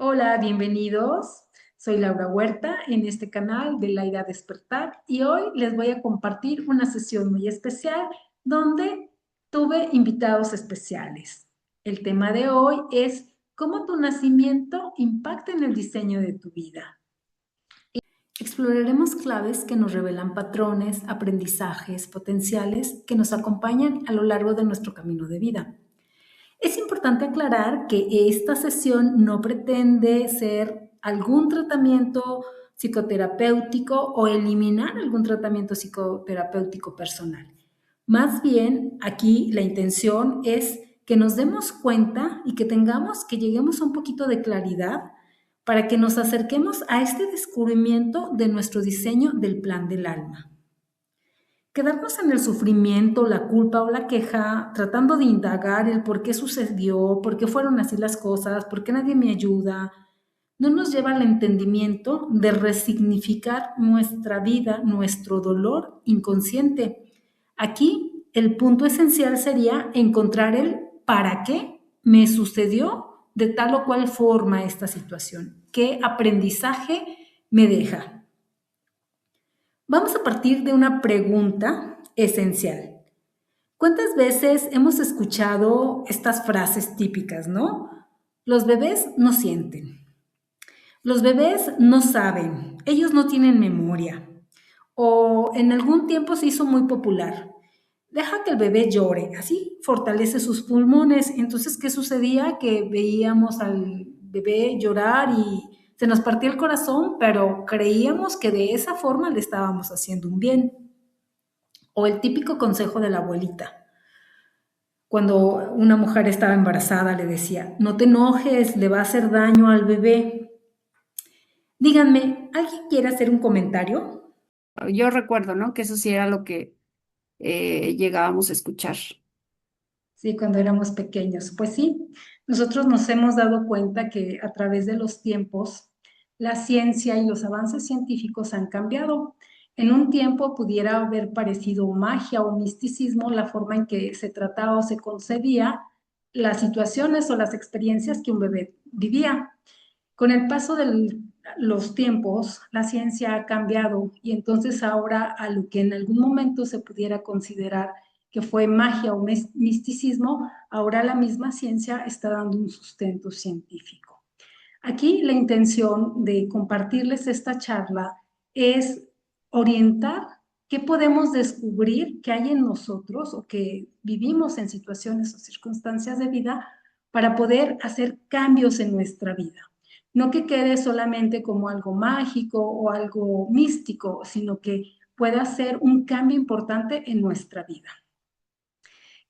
Hola, bienvenidos. Soy Laura Huerta en este canal de La Idea Despertar y hoy les voy a compartir una sesión muy especial donde tuve invitados especiales. El tema de hoy es cómo tu nacimiento impacta en el diseño de tu vida. Exploraremos claves que nos revelan patrones, aprendizajes, potenciales que nos acompañan a lo largo de nuestro camino de vida. Es importante aclarar que esta sesión no pretende ser algún tratamiento psicoterapéutico o eliminar algún tratamiento psicoterapéutico personal. Más bien, aquí la intención es que nos demos cuenta y que lleguemos a un poquito de claridad para que nos acerquemos a este descubrimiento de nuestro diseño del plan del alma. Quedarnos en el sufrimiento, la culpa o la queja, tratando de indagar el por qué sucedió, por qué fueron así las cosas, por qué nadie me ayuda, no nos lleva al entendimiento de resignificar nuestra vida, nuestro dolor inconsciente. Aquí el punto esencial sería encontrar el para qué me sucedió de tal o cual forma esta situación, qué aprendizaje me deja. Vamos a partir de una pregunta esencial. ¿Cuántas veces hemos escuchado estas frases típicas, no? Los bebés no sienten. Los bebés no saben. Ellos no tienen memoria. O en algún tiempo se hizo muy popular. Deja que el bebé llore, así fortalece sus pulmones. Entonces, ¿qué sucedía? Que veíamos al bebé llorar y se nos partía el corazón, pero creíamos que de esa forma le estábamos haciendo un bien. O el típico consejo de la abuelita. Cuando una mujer estaba embarazada le decía, no te enojes, le va a hacer daño al bebé. Díganme, ¿alguien quiere hacer un comentario? Yo recuerdo, ¿no? Que eso sí era lo que llegábamos a escuchar. Sí, cuando éramos pequeños. Pues sí, nosotros nos hemos dado cuenta que a través de los tiempos, la ciencia y los avances científicos han cambiado. En un tiempo pudiera haber parecido magia o misticismo la forma en que se trataba o se concebía las situaciones o las experiencias que un bebé vivía. Con el paso de los tiempos, la ciencia ha cambiado y entonces ahora a lo que en algún momento se pudiera considerar que fue magia o misticismo, ahora la misma ciencia está dando un sustento científico. Aquí la intención de compartirles esta charla es orientar qué podemos descubrir que hay en nosotros o que vivimos en situaciones o circunstancias de vida para poder hacer cambios en nuestra vida. No que quede solamente como algo mágico o algo místico, sino que pueda ser un cambio importante en nuestra vida.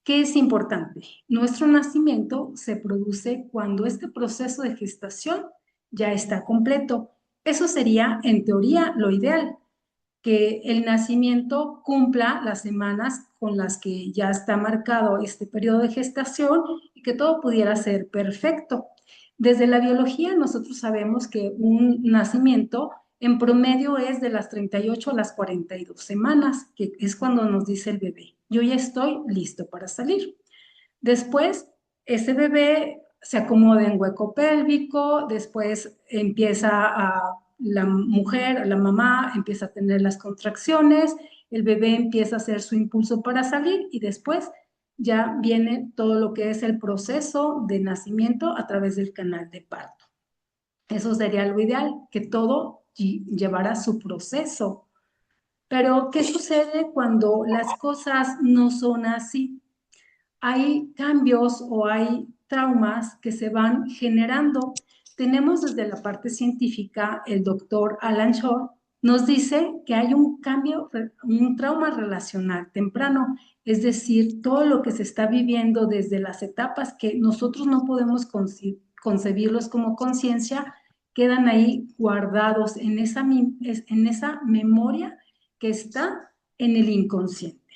¿Qué es importante? Nuestro nacimiento se produce cuando este proceso de gestación ya está completo. Eso sería, en teoría, lo ideal, que el nacimiento cumpla las semanas con las que ya está marcado este periodo de gestación y que todo pudiera ser perfecto. Desde la biología nosotros sabemos que un nacimiento en promedio es de las 38 a las 42 semanas, que es cuando nos dice el bebé, yo ya estoy listo para salir. Después, ese bebé se acomoda en hueco pélvico, después empieza a la mujer, la mamá empieza a tener las contracciones, el bebé empieza a hacer su impulso para salir y después ya viene todo lo que es el proceso de nacimiento a través del canal de parto. Eso sería lo ideal, que todo llevara su proceso. Pero, ¿qué sucede cuando las cosas no son así? Hay cambios o hay traumas que se van generando. Tenemos desde la parte científica, el doctor Alan Shore nos dice que hay un cambio, un trauma relacional temprano, es decir, todo lo que se está viviendo desde las etapas que nosotros no podemos concebirlos como conciencia, quedan ahí guardados en esa memoria que está en el inconsciente.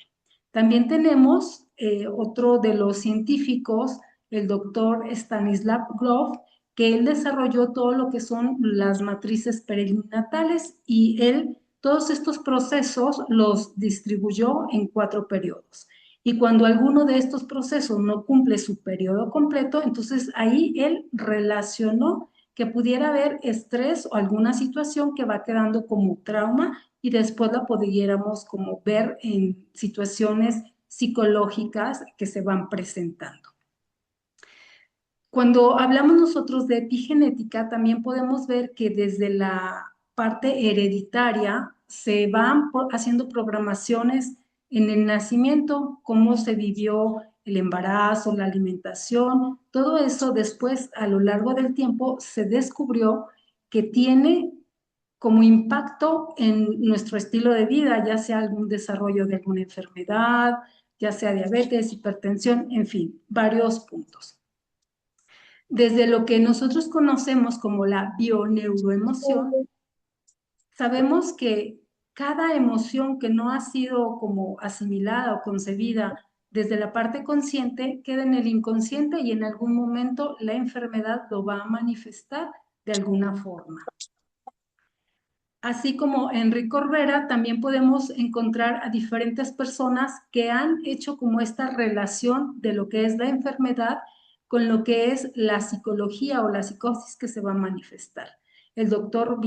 También tenemos otro de los científicos, el doctor Stanislav Grof, que él desarrolló todo lo que son las matrices perinatales y él todos estos procesos los distribuyó en 4 periodos. Y cuando alguno de estos procesos no cumple su periodo completo, entonces ahí él relacionó que pudiera haber estrés o alguna situación que va quedando como trauma y después la pudiéramos como ver en situaciones psicológicas que se van presentando. Cuando hablamos nosotros de epigenética, también podemos ver que desde la parte hereditaria se van haciendo programaciones en el nacimiento, cómo se vivió el embarazo, la alimentación, todo eso después a lo largo del tiempo se descubrió que tiene como impacto en nuestro estilo de vida, ya sea algún desarrollo de alguna enfermedad, ya sea diabetes, hipertensión, en fin, varios puntos. Desde lo que nosotros conocemos como la bioneuroemoción, sabemos que cada emoción que no ha sido como asimilada o concebida desde la parte consciente queda en el inconsciente y en algún momento la enfermedad lo va a manifestar de alguna forma. Así como en Rick Corbera, también podemos encontrar a diferentes personas que han hecho como esta relación de lo que es la enfermedad con lo que es la psicología o la psicosis que se va a manifestar. El doctor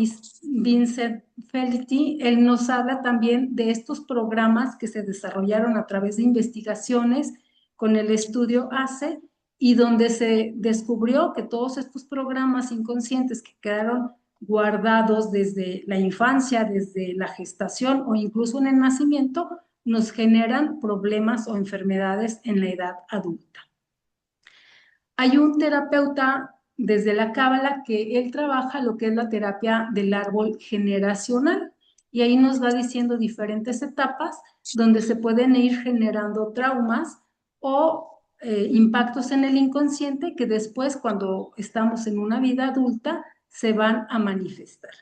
Vincent Felitti, él nos habla también de estos programas que se desarrollaron a través de investigaciones con el estudio ACE y donde se descubrió que todos estos programas inconscientes que quedaron guardados desde la infancia, desde la gestación o incluso en el nacimiento, nos generan problemas o enfermedades en la edad adulta. Hay un terapeuta desde la Cábala que él trabaja lo que es la terapia del árbol generacional y ahí nos va diciendo diferentes etapas donde se pueden ir generando traumas o impactos en el inconsciente que después cuando estamos en una vida adulta se van a manifestar.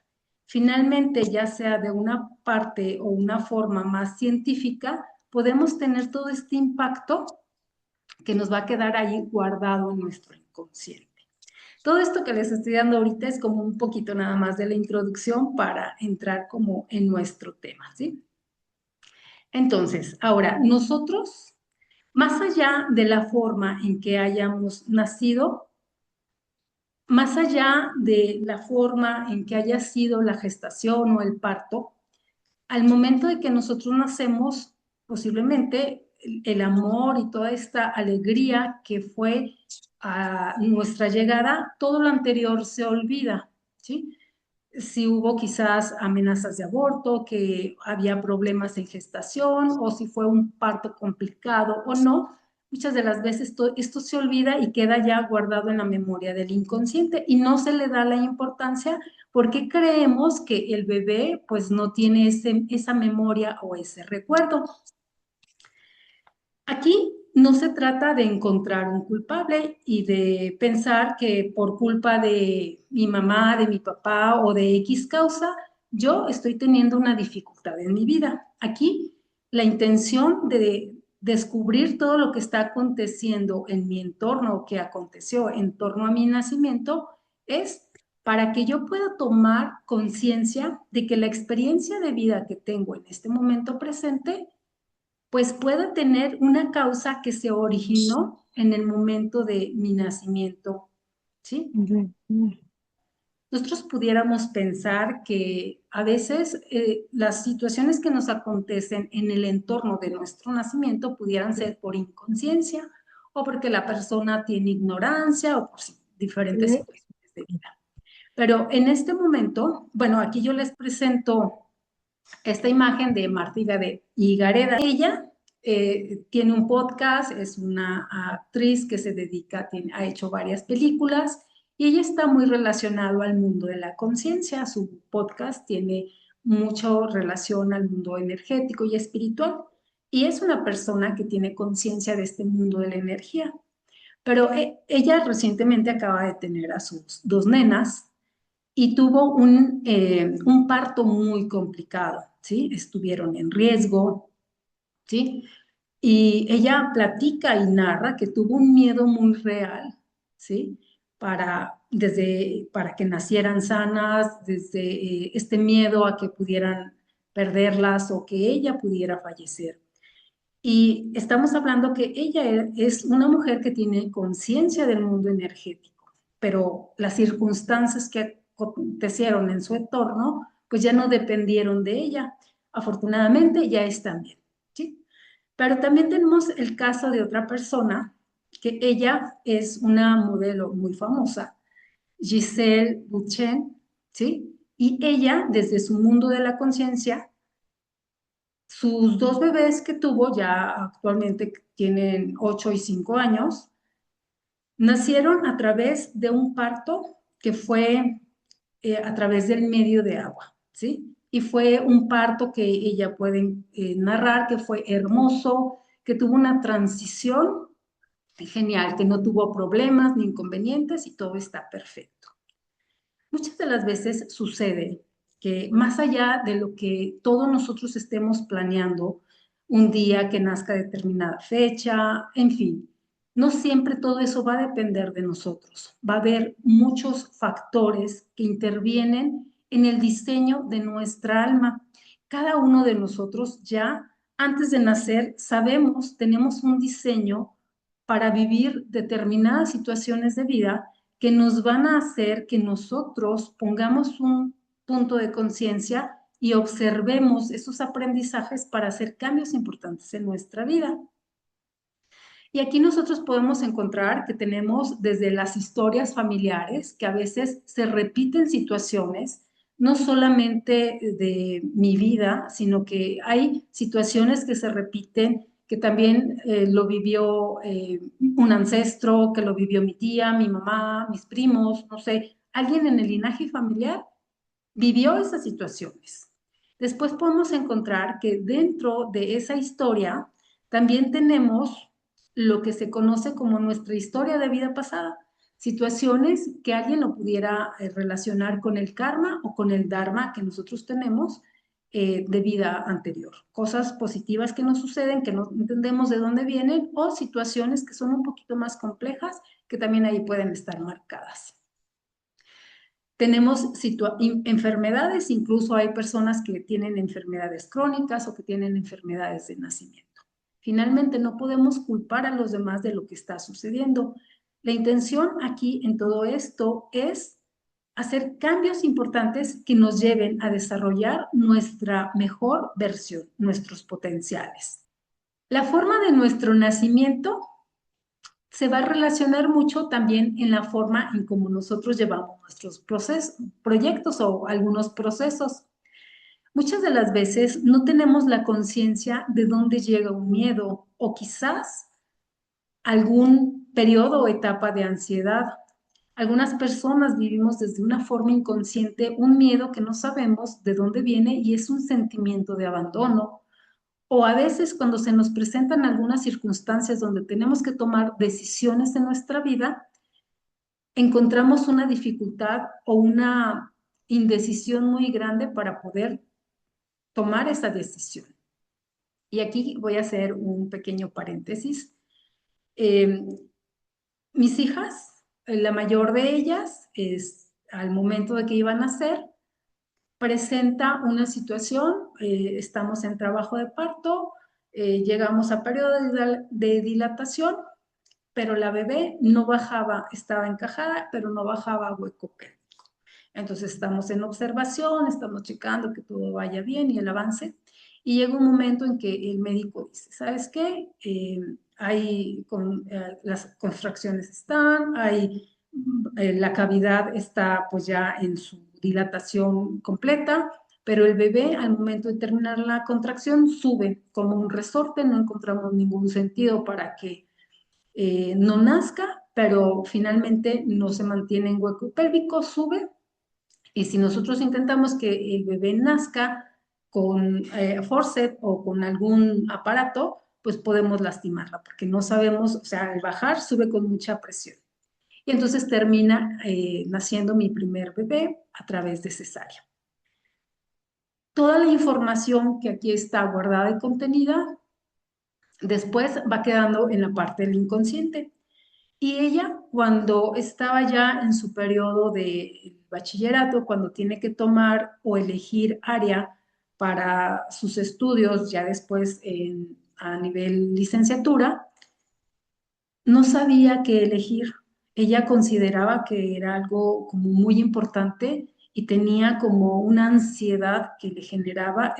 Finalmente, ya sea de una parte o una forma más científica, podemos tener todo este impacto que nos va a quedar ahí guardado en nuestro inconsciente. Todo esto que les estoy dando ahorita es como un poquito nada más de la introducción para entrar como en nuestro tema, ¿sí? Entonces, ahora, nosotros, más allá de la forma en que hayamos nacido, más allá de la forma en que haya sido la gestación o el parto, al momento de que nosotros nacemos, posiblemente el amor y toda esta alegría que fue a nuestra llegada, todo lo anterior se olvida, ¿sí? Si hubo quizás amenazas de aborto, que había problemas en gestación o si fue un parto complicado o no, muchas de las veces esto se olvida y queda ya guardado en la memoria del inconsciente y no se le da la importancia porque creemos que el bebé pues no tiene esa memoria o ese recuerdo. Aquí no se trata de encontrar un culpable y de pensar que por culpa de mi mamá, de mi papá o de X causa, yo estoy teniendo una dificultad en mi vida. Aquí la intención de descubrir todo lo que está aconteciendo en mi entorno o que aconteció en torno a mi nacimiento es para que yo pueda tomar conciencia de que la experiencia de vida que tengo en este momento presente pues pueda tener una causa que se originó en el momento de mi nacimiento, ¿sí? Nosotros pudiéramos pensar que a veces las situaciones que nos acontecen en el entorno de nuestro nacimiento pudieran ser por inconsciencia o porque la persona tiene ignorancia o por diferentes situaciones de vida. Pero en este momento, bueno, aquí yo les presento esta imagen de Marta Higareda. Ella tiene un podcast, es una actriz que se dedica, ha hecho varias películas y ella está muy relacionada al mundo de la conciencia. Su podcast tiene mucha relación al mundo energético y espiritual y es una persona que tiene conciencia de este mundo de la energía. Pero ella recientemente acaba de tener a sus dos nenas y tuvo un parto muy complicado, ¿sí? Estuvieron en riesgo, ¿sí? Y ella platica y narra que tuvo un miedo muy real, ¿sí? Para que nacieran sanas, desde este miedo a que pudieran perderlas o que ella pudiera fallecer. Y estamos hablando que ella es una mujer que tiene conciencia del mundo energético. pero las circunstancias que acontecieron en su entorno, pues ya no dependieron de ella. Afortunadamente ya están bien, ¿sí? Pero también tenemos el caso de otra persona, que ella es una modelo muy famosa, Giselle Bündchen, ¿sí? Y ella, desde su mundo de la conciencia, sus dos bebés que tuvo, ya actualmente tienen 8 y 5 años, nacieron a través de un parto que fue a través del medio de agua, ¿sí? Y fue un parto que ella puede narrar, que fue hermoso, que tuvo una transición genial, que no tuvo problemas ni inconvenientes y todo está perfecto. Muchas de las veces sucede que más allá de lo que todos nosotros estemos planeando, un día que nazca determinada fecha, en fin, no siempre todo eso va a depender de nosotros. Va a haber muchos factores que intervienen en el diseño de nuestra alma. Cada uno de nosotros ya antes de nacer sabemos, tenemos un diseño para vivir determinadas situaciones de vida que nos van a hacer que nosotros pongamos un punto de conciencia y observemos esos aprendizajes para hacer cambios importantes en nuestra vida. Y aquí nosotros podemos encontrar que tenemos desde las historias familiares, que a veces se repiten situaciones, no solamente de mi vida, sino que hay situaciones que se repiten, que también lo vivió un ancestro, que lo vivió mi tía, mi mamá, mis primos, no sé, alguien en el linaje familiar vivió esas situaciones. Después podemos encontrar que dentro de esa historia también tenemos lo que se conoce como nuestra historia de vida pasada, situaciones que alguien lo pudiera relacionar con el karma o con el dharma que nosotros tenemos de vida anterior. Cosas positivas que nos suceden, que no entendemos de dónde vienen, o situaciones que son un poquito más complejas, que también ahí pueden estar marcadas. Tenemos enfermedades, incluso hay personas que tienen enfermedades crónicas o que tienen enfermedades de nacimiento. Finalmente, no podemos culpar a los demás de lo que está sucediendo. La intención aquí en todo esto es hacer cambios importantes que nos lleven a desarrollar nuestra mejor versión, nuestros potenciales. La forma de nuestro nacimiento se va a relacionar mucho también en la forma en cómo nosotros llevamos nuestros proyectos o algunos procesos. Muchas de las veces no tenemos la conciencia de dónde llega un miedo o quizás algún periodo o etapa de ansiedad. Algunas personas vivimos desde una forma inconsciente un miedo que no sabemos de dónde viene y es un sentimiento de abandono, o a veces cuando se nos presentan algunas circunstancias donde tenemos que tomar decisiones en nuestra vida, encontramos una dificultad o una indecisión muy grande para poder tomar esa decisión. Y aquí voy a hacer un pequeño paréntesis. Eh, Mis hijas, la mayor de ellas, es al momento de que iban a nacer, presenta una situación, estamos en trabajo de parto, llegamos a periodo de dilatación, pero la bebé no bajaba, estaba encajada, pero no bajaba a hueco pélvico. Entonces estamos en observación, estamos checando que todo vaya bien y el avance. Y llega un momento en que el médico dice, ¿sabes qué? Las contracciones están, la cavidad está pues ya en su dilatación completa, pero el bebé al momento de terminar la contracción sube como un resorte, no encontramos ningún sentido para que no nazca, pero finalmente no se mantiene en hueco pélvico, sube, y si nosotros intentamos que el bebé nazca con forceps o con algún aparato, pues podemos lastimarla, porque no sabemos, o sea, al bajar sube con mucha presión. Y entonces termina naciendo mi primer bebé a través de cesárea. Toda la información que aquí está guardada y contenida, después va quedando en la parte del inconsciente. Y ella, cuando estaba ya en su periodo de bachillerato, cuando tiene que tomar o elegir área para sus estudios, ya después a nivel licenciatura, no sabía qué elegir. ella consideraba que era algo como muy importante y tenía como una ansiedad que le generaba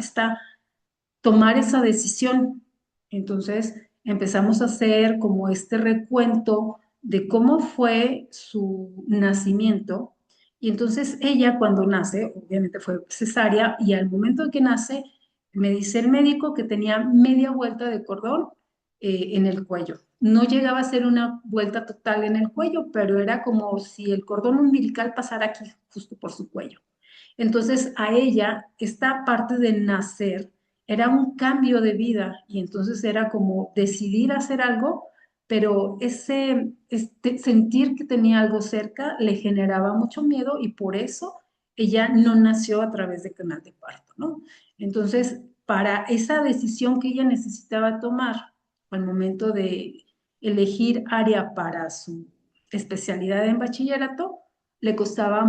tomar esa decisión. Entonces empezamos a hacer como este recuento de cómo fue su nacimiento. Y entonces ella cuando nace, obviamente fue cesárea, y al momento de que nace, me dice el médico que tenía media vuelta de cordón en el cuello. No llegaba a ser una vuelta total en el cuello, pero era como si el cordón umbilical pasara aquí, justo por su cuello. Entonces a ella, esta parte de nacer, era un cambio de vida y entonces era como decidir hacer algo, pero sentir que tenía algo cerca le generaba mucho miedo y por eso ella no nació a través de canal de parto, ¿no? Entonces, para esa decisión que ella necesitaba tomar al momento de elegir área para su especialidad en bachillerato, le costaba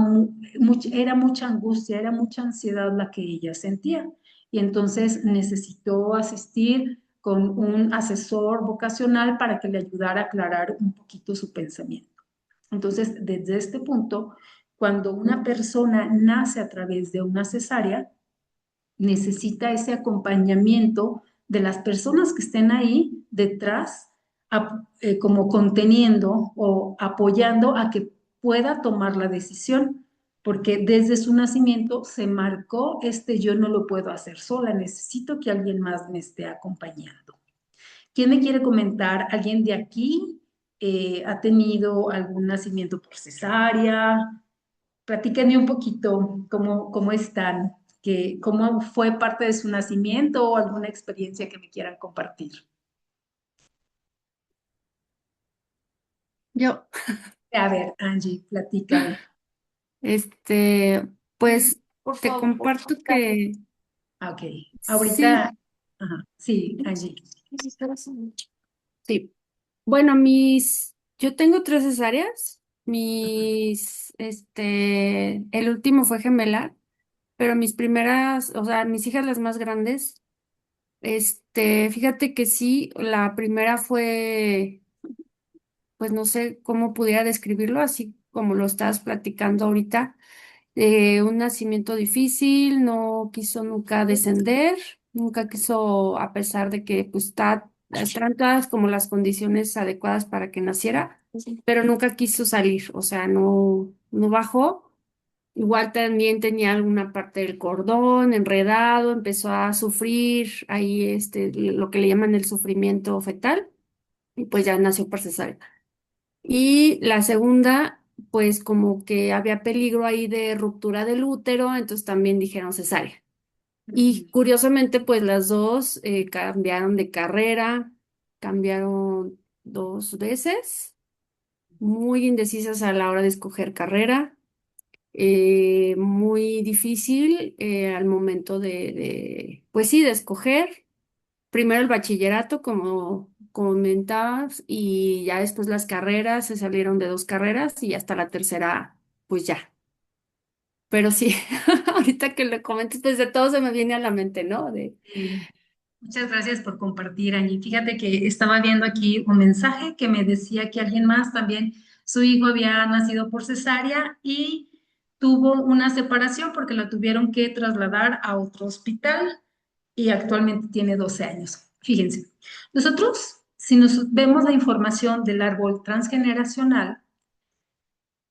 era mucha angustia, era mucha ansiedad la que ella sentía y entonces necesitó asistir con un asesor vocacional para que le ayudara a aclarar un poquito su pensamiento. Entonces, desde este punto, cuando una persona nace a través de una cesárea, necesita ese acompañamiento de las personas que estén ahí detrás, como conteniendo o apoyando a que pueda tomar la decisión, porque desde su nacimiento se marcó yo no lo puedo hacer sola, necesito que alguien más me esté acompañando. ¿Quién me quiere comentar? ¿Alguien de aquí ha tenido algún nacimiento por cesárea? Platíquenme un poquito cómo están, cómo fue parte de su nacimiento o alguna experiencia que me quieran compartir. Yo, A ver, Angie, platícame. este, pues te comparto que Ah, ok, sí, ahorita, ajá, sí, Angie. sí. Bueno, yo tengo tres cesáreas. El último fue gemelar, pero mis primeras, o sea, mis hijas las más grandes, fíjate que sí, la primera fue, pues no sé cómo pudiera describirlo, así como lo estás platicando ahorita, un nacimiento difícil, no quiso nunca descender, nunca quiso, a pesar de que pues están todas como las condiciones adecuadas para que naciera, pero nunca quiso salir, o sea, no bajó. Igual también tenía alguna parte del cordón enredado, empezó a sufrir ahí lo que le llaman el sufrimiento fetal y pues ya nació por cesárea. Y la segunda, pues como que había peligro ahí de ruptura del útero, entonces también dijeron cesárea. Y curiosamente, pues las dos cambiaron de carrera, cambiaron dos veces, muy indecisas a la hora de escoger carrera, muy difícil al momento pues sí, de escoger. Primero el bachillerato, como comentabas, y ya después las carreras, se salieron de dos carreras y hasta la tercera, pues ya. Pero sí, ahorita que lo comentes, pues de todo se me viene a la mente, ¿no? Sí. Muchas gracias por compartir, Angie. Fíjate que estaba viendo aquí un mensaje que me decía que alguien más también, su hijo había nacido por cesárea y tuvo una separación porque lo tuvieron que trasladar a otro hospital y actualmente tiene 12 años. Fíjense, nosotros, si nos vemos la información del árbol transgeneracional,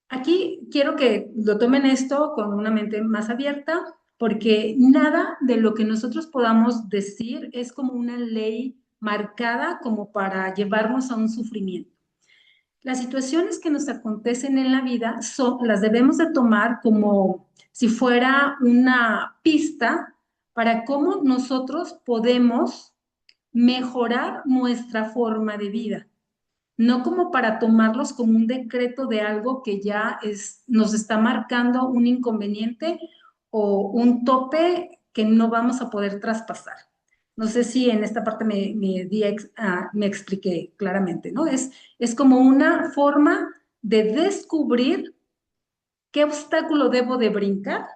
aquí quiero que lo tomen esto con una mente más abierta, porque nada de lo que nosotros podamos decir es como una ley marcada como para llevarnos a un sufrimiento. Las situaciones que nos acontecen en la vida las debemos de tomar como si fuera una pista para cómo nosotros podemos mejorar nuestra forma de vida, no como para tomarlos como un decreto de algo que ya nos está marcando un inconveniente o un tope que no vamos a poder traspasar. No sé si en esta parte me expliqué claramente, ¿no? Es como una forma de descubrir qué obstáculo debo de brincar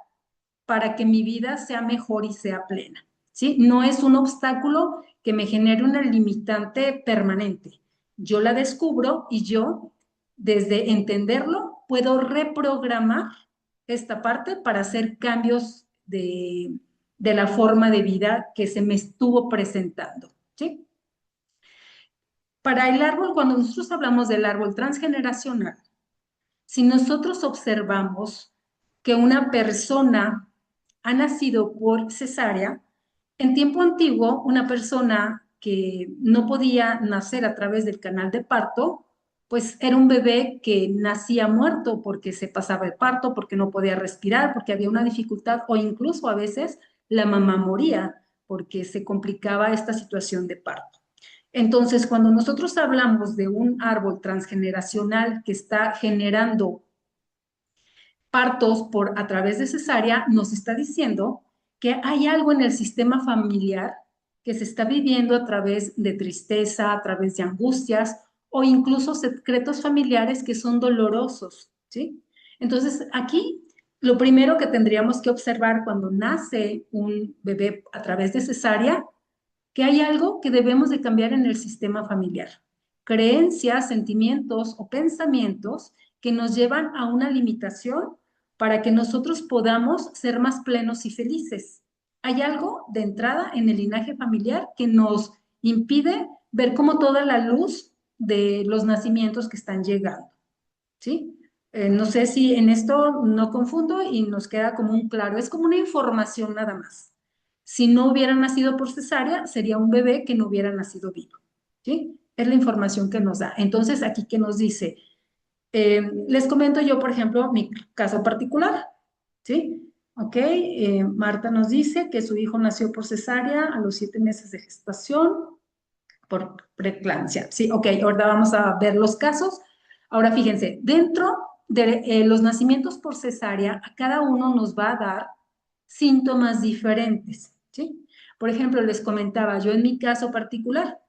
para que mi vida sea mejor y sea plena, ¿sí? No es un obstáculo que me genere una limitante permanente. Yo la descubro y yo desde entenderlo, puedo reprogramar esta parte para hacer cambios de la forma de vida que se me estuvo presentando, ¿sí? Para el árbol, cuando nosotros hablamos del árbol transgeneracional, si nosotros observamos que una persona ha nacido por cesárea, en tiempo antiguo, una persona que no podía nacer a través del canal de parto, pues era un bebé que nacía muerto porque se pasaba el parto, porque no podía respirar, porque había una dificultad o incluso a veces la mamá moría porque se complicaba esta situación de parto. Entonces, cuando nosotros hablamos de un árbol transgeneracional que está generando partos por a través de cesárea, nos está diciendo que hay algo en el sistema familiar que se está viviendo a través de tristeza, a través de angustias o incluso secretos familiares que son dolorosos, ¿sí? Entonces, aquí lo primero que tendríamos que observar cuando nace un bebé a través de cesárea, que hay algo que debemos de cambiar en el sistema familiar. Creencias, sentimientos o pensamientos que nos llevan a una limitación para que nosotros podamos ser más plenos y felices. Hay algo de entrada en el linaje familiar que nos impide ver como toda la luz de los nacimientos que están llegando, ¿sí? No sé si en esto no confundo y nos queda como un claro, es como una información nada más. Si no hubiera nacido por cesárea, sería un bebé que no hubiera nacido vivo, ¿sí? Es la información que nos da. Entonces, aquí que nos dice, les comento yo, por ejemplo, mi caso particular, ¿sí? Ok, Marta nos dice que su hijo nació por cesárea a los 7 meses de gestación por preeclampsia. Sí, ok, ahora vamos a ver los casos. Ahora fíjense, dentro de los nacimientos por cesárea, a cada uno nos va a dar síntomas diferentes, ¿sí? Por ejemplo, les comentaba yo en mi caso particular,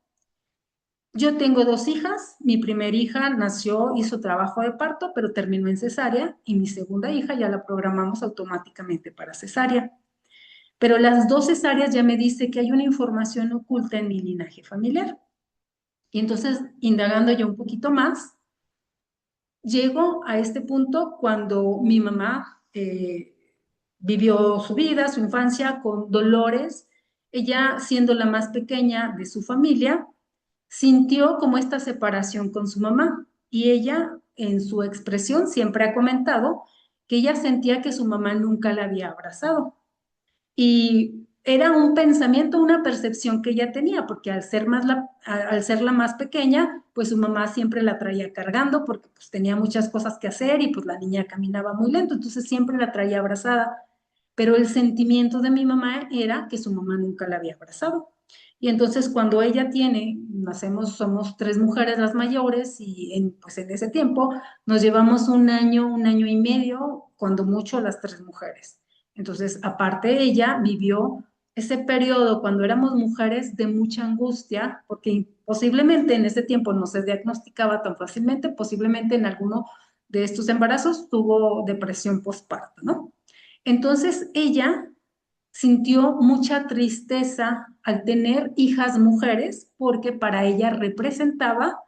yo tengo 2 hijas, mi primera hija nació, hizo trabajo de parto, pero terminó en cesárea, y mi segunda hija ya la programamos automáticamente para cesárea. Pero las 2 cesáreas ya me dice que hay una información oculta en mi linaje familiar. Y entonces, indagando yo un poquito más, llego a este punto cuando mi mamá vivió su vida, su infancia con dolores. Ella, siendo la más pequeña de su familia, sintió como esta separación con su mamá. Y ella, en su expresión, siempre ha comentado que ella sentía que su mamá nunca la había abrazado. Y era un pensamiento, una percepción que ella tenía, porque al ser la más pequeña, pues su mamá siempre la traía cargando porque pues tenía muchas cosas que hacer y pues la niña caminaba muy lento, entonces siempre la traía abrazada. Pero el sentimiento de mi mamá era que su mamá nunca la había abrazado. Y entonces cuando ella somos 3 mujeres las mayores y pues en ese tiempo nos llevamos un año y medio, cuando mucho las 3 mujeres. Entonces, aparte, ella vivió ese periodo cuando éramos mujeres de mucha angustia, porque posiblemente en ese tiempo no se diagnosticaba tan fácilmente, posiblemente en alguno de estos embarazos tuvo depresión postparto, ¿no? Entonces, ella sintió mucha tristeza al tener hijas mujeres, porque para ella representaba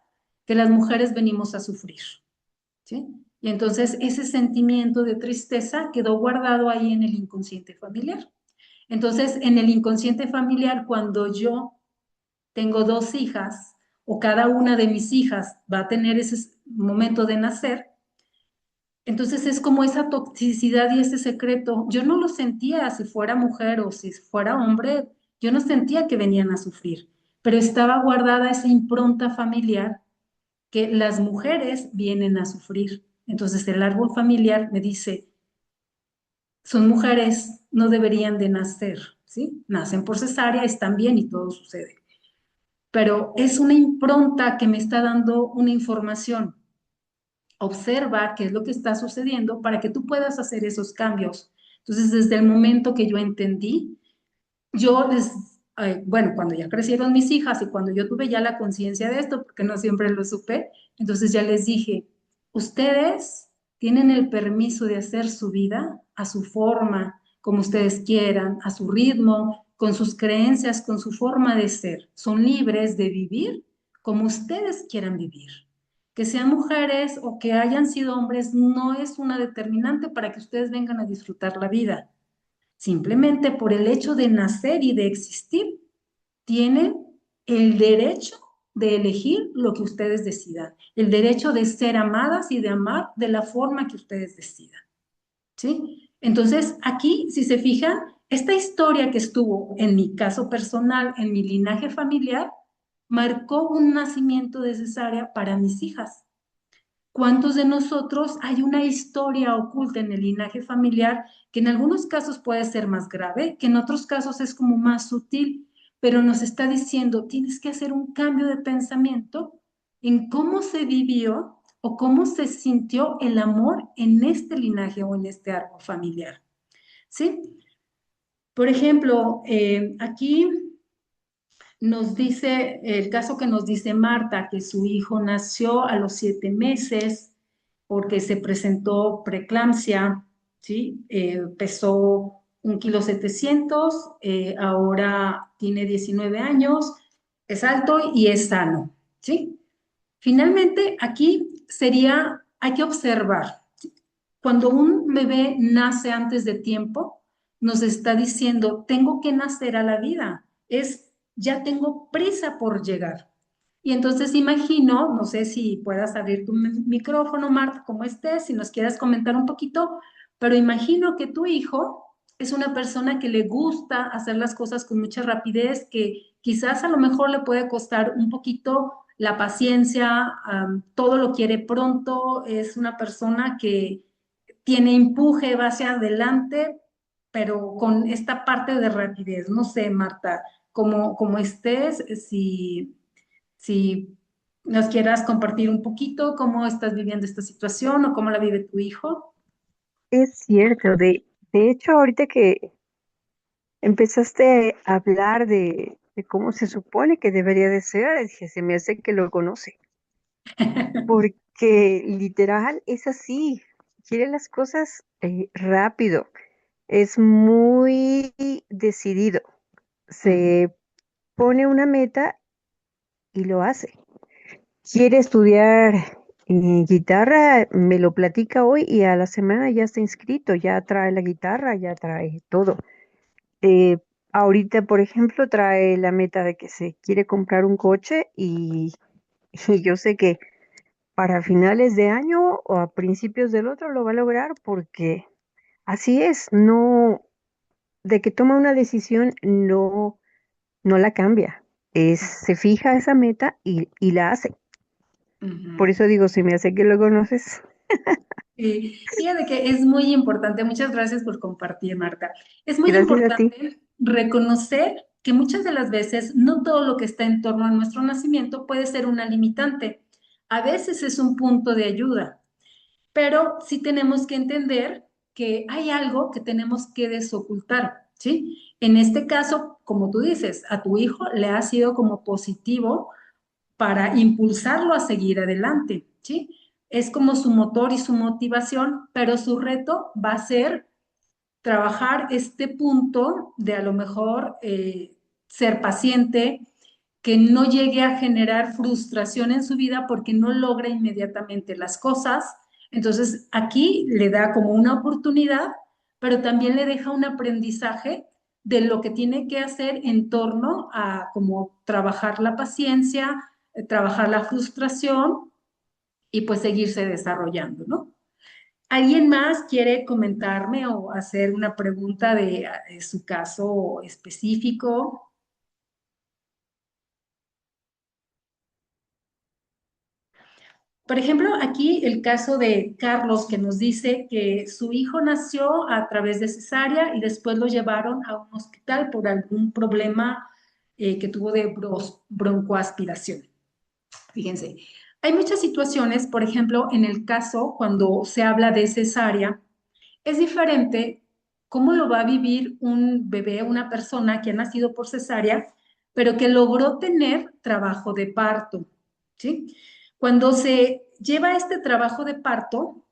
que las mujeres venimos a sufrir, ¿sí? Y entonces ese sentimiento de tristeza quedó guardado ahí en el inconsciente familiar. Entonces, en el inconsciente familiar, cuando yo tengo 2 hijas o cada una de mis hijas va a tener ese momento de nacer, entonces es como esa toxicidad y ese secreto. Yo no lo sentía si fuera mujer o si fuera hombre, yo no sentía que venían a sufrir, pero estaba guardada esa impronta familiar que las mujeres vienen a sufrir. Entonces el árbol familiar me dice, son mujeres, no deberían de nacer, ¿sí? Nacen por cesárea, están bien y todo sucede. Pero es una impronta que me está dando una información. Observa qué es lo que está sucediendo para que tú puedas hacer esos cambios. Entonces, desde el momento que yo entendí, bueno, cuando ya crecieron mis hijas y cuando yo tuve ya la conciencia de esto, porque no siempre lo supe, entonces ya les dije, ustedes tienen el permiso de hacer su vida a su forma, como ustedes quieran, a su ritmo, con sus creencias, con su forma de ser. Son libres de vivir como ustedes quieran vivir. Que sean mujeres o que hayan sido hombres no es una determinante para que ustedes vengan a disfrutar la vida. Simplemente por el hecho de nacer y de existir, tienen el derecho de elegir lo que ustedes decidan, el derecho de ser amadas y de amar de la forma que ustedes decidan, ¿sí? Entonces, aquí, si se fijan, esta historia que estuvo en mi caso personal, en mi linaje familiar, marcó un nacimiento de cesárea para mis hijas. ¿Cuántos de nosotros hay una historia oculta en el linaje familiar que en algunos casos puede ser más grave, que en otros casos es como más sutil, pero nos está diciendo, tienes que hacer un cambio de pensamiento en cómo se vivió o cómo se sintió el amor en este linaje o en este árbol familiar? ¿Sí? Por ejemplo, aquí nos dice, el caso que nos dice Marta, que su hijo nació a los 7 meses porque se presentó preeclampsia, ¿sí? Pesó 1,7 kilos, ahora tiene 19 años, es alto y es sano, ¿sí? Finalmente, aquí sería, hay que observar, ¿sí? Cuando un bebé nace antes de tiempo, nos está diciendo, tengo que nacer a la vida, ya tengo prisa por llegar. Y entonces imagino, no sé si puedas abrir tu micrófono, Marta, como estés, si nos quieras comentar un poquito, pero imagino que tu hijo es una persona que le gusta hacer las cosas con mucha rapidez, que quizás a lo mejor le puede costar un poquito la paciencia, todo lo quiere pronto, es una persona que tiene empuje, va hacia adelante, pero con esta parte de rapidez. No sé, Marta, como estés, si nos quieras compartir un poquito cómo estás viviendo esta situación o cómo la vive tu hijo. Es cierto, de hecho, ahorita que empezaste a hablar de cómo se supone que debería de ser, dije, se me hace que lo conoce, porque literal es así, quiere las cosas rápido, es muy decidido, Ujú, se pone una meta y lo hace. Quiere estudiar guitarra, me lo platica hoy y a la semana ya está inscrito, ya trae la guitarra, ya trae todo. Eh, Ahorita, por ejemplo, trae la meta de que se quiere comprar un coche y, y yo sé que para finales de año o a principios del otro lo va a lograr porque así es, no, de que toma una decisión no la cambia, se fija esa meta y la hace. Por ujú. eso digo, se me hace que lo conoces. Fíjate que es muy importante, muchas gracias por compartir, Marta. Es muy Gracias a ti. importante reconocer que muchas de las veces no todo lo que está en torno a nuestro nacimiento puede ser una limitante. A veces es un punto de ayuda, pero sí tenemos que entender que hay algo que tenemos que desocultar, ¿sí? En este caso, como tú dices, a tu hijo le ha sido como positivo para impulsarlo a seguir adelante, ¿sí? Es como su motor y su motivación, pero su reto va a ser trabajar este punto de a lo mejor ser paciente, que no llegue a generar frustración en su vida porque no logra inmediatamente las cosas. Entonces, aquí le da como una oportunidad, pero también le deja un aprendizaje de lo que tiene que hacer en torno a como trabajar la paciencia, trabajar la frustración y pues seguirse desarrollando, ¿no? ¿Alguien más quiere comentarme o hacer una pregunta de su caso específico? Por ejemplo, aquí el caso de Carlos que nos dice que su hijo nació a través de cesárea y después lo llevaron a un hospital por algún problema que tuvo de broncoaspiración. Fíjense, hay muchas situaciones, por ejemplo, en el caso cuando se habla de cesárea, es diferente cómo lo va a vivir un bebé, una persona que ha nacido por cesárea, pero que logró tener trabajo de parto, ¿sí? Cuando se lleva este trabajo de parto,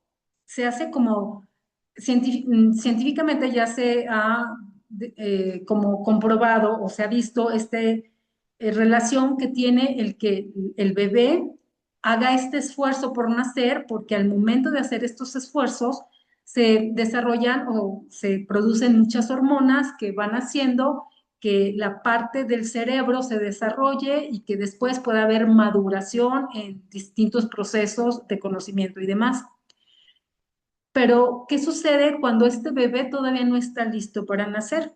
se hace como científicamente ya se ha como comprobado o se ha visto relación que tiene el que el bebé haga este esfuerzo por nacer, porque al momento de hacer estos esfuerzos se desarrollan o se producen muchas hormonas que van haciendo que la parte del cerebro se desarrolle y que después pueda haber maduración en distintos procesos de conocimiento y demás. Pero, ¿qué sucede cuando este bebé todavía no está listo para nacer?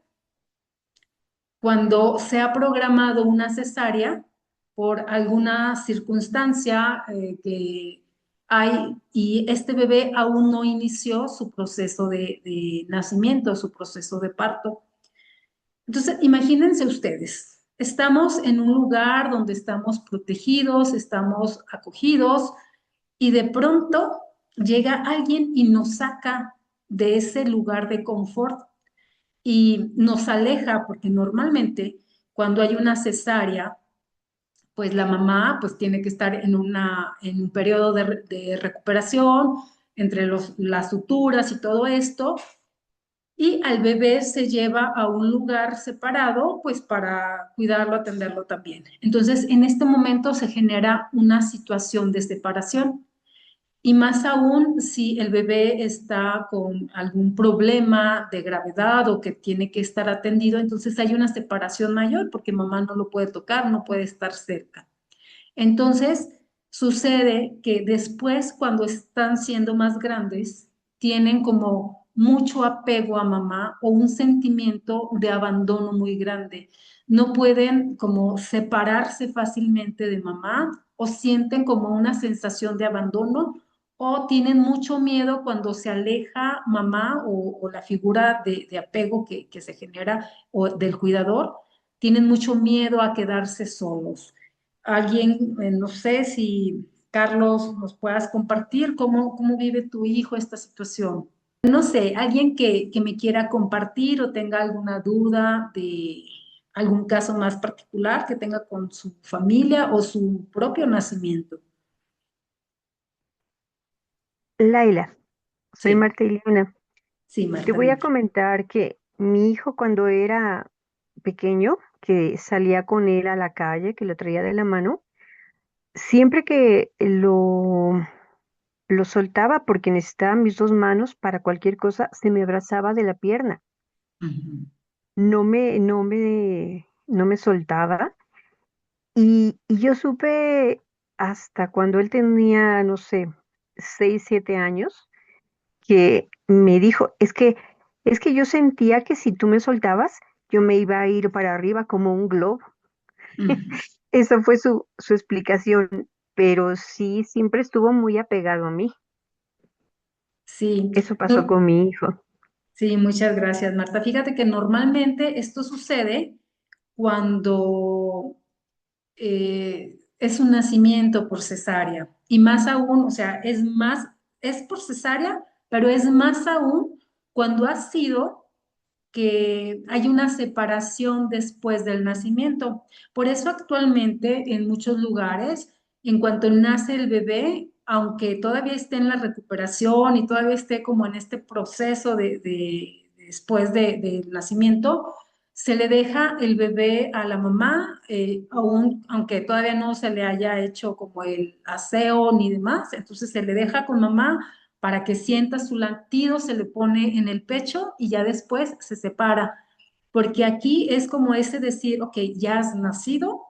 Cuando se ha programado una cesárea por alguna circunstancia que hay y este bebé aún no inició su proceso de nacimiento, su proceso de parto. Entonces, imagínense ustedes, estamos en un lugar donde estamos protegidos, estamos acogidos y de pronto llega alguien y nos saca de ese lugar de confort y nos aleja, porque normalmente cuando hay una cesárea, pues la mamá pues tiene que estar en un periodo de recuperación entre las suturas y todo esto, y al bebé se lleva a un lugar separado, pues para cuidarlo, atenderlo también. Entonces, en este momento se genera una situación de separación. Y más aún si el bebé está con algún problema de gravedad o que tiene que estar atendido, entonces hay una separación mayor porque mamá no lo puede tocar, no puede estar cerca. Entonces, sucede que después, cuando están siendo más grandes, tienen como mucho apego a mamá o un sentimiento de abandono muy grande. No pueden como separarse fácilmente de mamá o sienten como una sensación de abandono o tienen mucho miedo cuando se aleja mamá o la figura de apego que se genera o del cuidador, tienen mucho miedo a quedarse solos. Alguien, no sé si Carlos nos puedas compartir cómo vive tu hijo esta situación. No sé, alguien que me quiera compartir o tenga alguna duda de algún caso más particular que tenga con su familia o su propio nacimiento. Laila, soy Sí, Marta Iliana. sí, Te Marta, voy a dime. comentar que mi hijo cuando era pequeño, que salía con él a la calle, que lo traía de la mano, siempre que lo soltaba porque necesitaba mis dos manos para cualquier cosa, se me abrazaba de la pierna. Ujú. No me soltaba. Y yo supe hasta cuando él tenía, no sé, 6, 7 años, que me dijo, es que yo sentía que si tú me soltabas, yo me iba a ir para arriba como un globo. Ujú. Esa fue su explicación, pero sí, siempre estuvo muy apegado a mí. Sí, Eso pasó no, con mi hijo. sí, muchas gracias, Marta. Fíjate que normalmente esto sucede cuando es un nacimiento por cesárea y más aún, o sea, es por cesárea, pero es más aún cuando ha sido que hay una separación después del nacimiento. Por eso actualmente en muchos lugares, en cuanto nace el bebé, aunque todavía esté en la recuperación y todavía esté como en este proceso después del nacimiento, se le deja el bebé a la mamá, aunque todavía no se le haya hecho como el aseo ni demás, entonces se le deja con mamá para que sienta su latido, se le pone en el pecho y ya después se separa. Porque aquí es como ese decir, ok, ya has nacido,